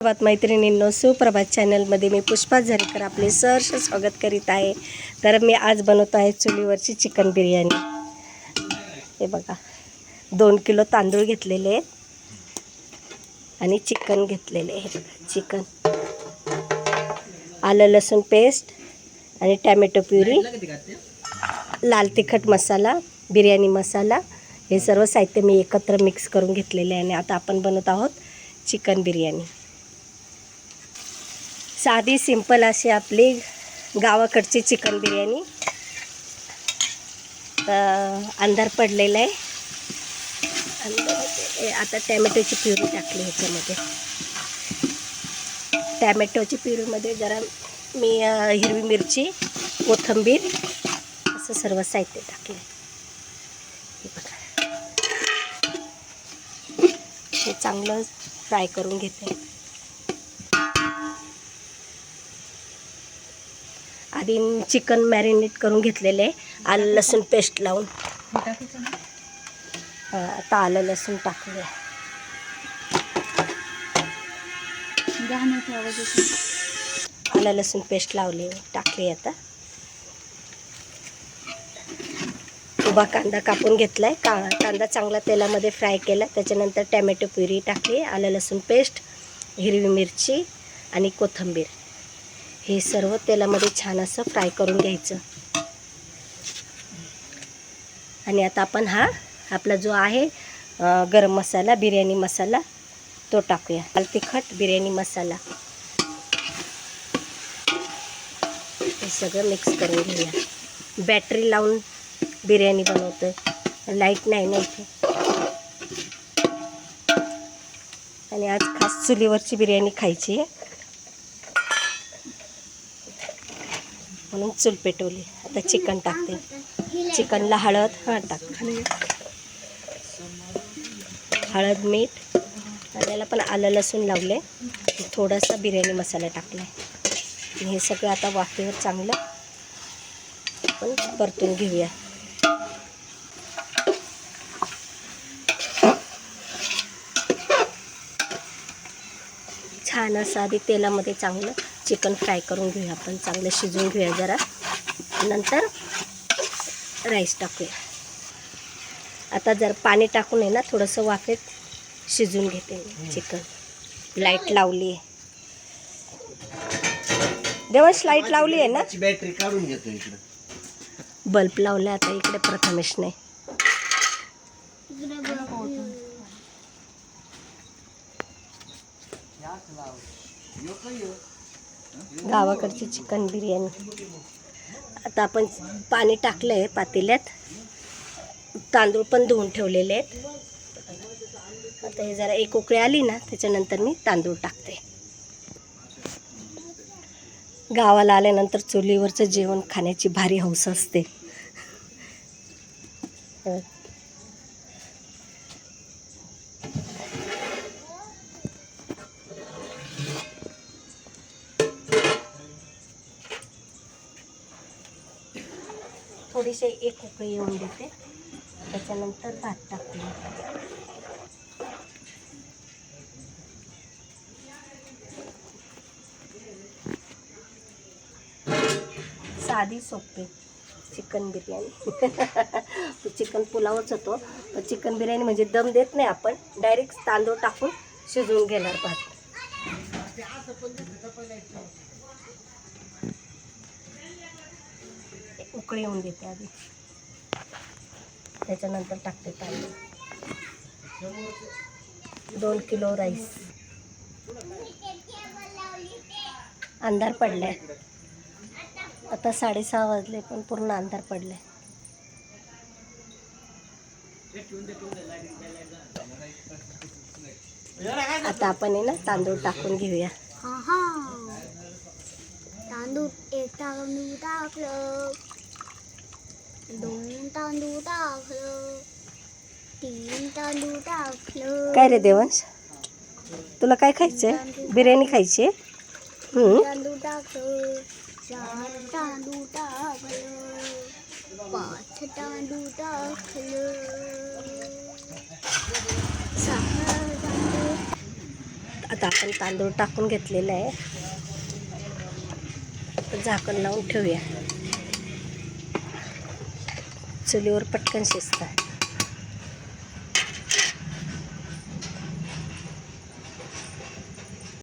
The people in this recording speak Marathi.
बात मैत्रिणींनो, सुप्रभात चॅनलमध्ये मी पुष्पा झरेकर आपले सहर्ष स्वागत करीत आहे. तर मी आज बनवत आहे चुलीवरची चिकन बिर्याणी. हे बघा, 2 किलो तांदूळ घेतलेले आहेत आणि चिकन घेतलेले आहे. चिकन, आलं लसूण पेस्ट आणि टॅमॅटो प्युरी, लाल तिखट मसाला, बिर्याणी मसाला, हे सर्व साहित्य मी एकत्र मिक्स करून घेतलेले आहे. आणि आता आपण बनवत आहोत चिकन बिर्याणी. साधी सिंपल अशी आपली गावाकडची चिकन बिर्याणी. अंधार पडलेला आहे. आता टॅमॅटोची प्युरी टाकली ह्याच्यामध्ये. टॅमॅटोची प्युरीमध्ये जरा मी हिरवी मिरची, कोथिंबीर असं सर्व साहित्य टाकले. हे चांगलं फ्राय करून घेते. आधी चिकन मॅरिनेट करून घेतलेले आहे आलं लसूण पेस्ट लावून. आता आलं लसूण टाकूया. आलं लसूण पेस्ट लावली टाकली. आता उभा कांदा कापून घेतला आहे. कांदा चांगला तेलामध्ये फ्राय केला. त्याच्यानंतर टॅमॅटो प्युरी टाकली, आलं लसूण पेस्ट, हिरवी मिरची आणि कोथिंबीर, हे सर्व तेलामध्ये छान असं फ्राय करून घ्यायचं. आणि आता आपण हा आपला जो आहे गरम मसाला, बिर्याणी मसाला, तो टाकूया. लाल तिखट, बिर्याणी मसाला, हे सगळं मिक्स करून घेऊया. बॅटरी लावून बिर्याणी बनवतो, लाईट नाही ना इथे. आणि आज खास चुलीवरची बिर्याणी खायची आहे म्हणून चूल पेटवली. आता चिकन टाकते. चिकनला हळद, टाक हळद, मीठ, आणि याला पण आलं लसूण लावले. थोडासा बिर्याणी मसाला टाकला आहे. हे सगळं आता वाफेवर चांगलं आपण परतून घेऊया. छान असं आधी तेलामध्ये चांगलं चिकन फ्राय करून घेऊया. आपण चांगलं शिजवून घेऊया जरा. नंतर राईस टाकूया. आता जर पाणी टाकून आहे ना थोडंसं वाफेत शिजवून घेते चिकन. लाईट लावली आहे. देवांश लाईट लावली आहे ना. बॅटरी काढून घेतो इकडे. बल्ब लावला आता इकडे प्रथमेशने. गावाकडची चिकन बिर्याणी. आता आपण पाणी टाकलं आहे पातेल्यात. तांदूळ पण धुवून ठेवलेले आहेत. आता हे जरा एक उकळी आली ना त्याच्यानंतर मी तांदूळ टाकते. गावाला आल्यानंतर चुलीवरचं जेवण खाण्याची भारी हौस असते. थोडीशी एक उकळी येऊन देते. त्याच्यानंतर भात टाकते. साधी सोपी चिकन बिर्याणी. चिकन पुलावच होतो. चिकन बिर्याणी म्हणजे दम देत नाही आपण, डायरेक्ट तांदूळ टाकून शिजवून घेणार भात. उकळी येऊन देते आधी, त्याच्यानंतर टाकते तांदूळ. 2 किलो राईस. अंधार पडलाय आता, 6:30 वाजले पण पूर्ण अंधार पडलाय. आता आपण आहे ना तांदूळ टाकून घेऊया. तांदूळ एक तांदूळ टाकलं, 2 तांदूळ टाकलं, 3 तांदूळ टाकलं. काय रे देवांश, तुला काय खायचंय? बिर्याणी खायची आहे? तांदूळ टाकलं, 4 तांदूळ टाकलं, 5 तांदूळ टाकलं, 6 तांदूळ आता आपण तांदूळ टाकून घेतलेला आहे. झाकण लावून ठेवूया. चुलीवर पटकन शिजतं.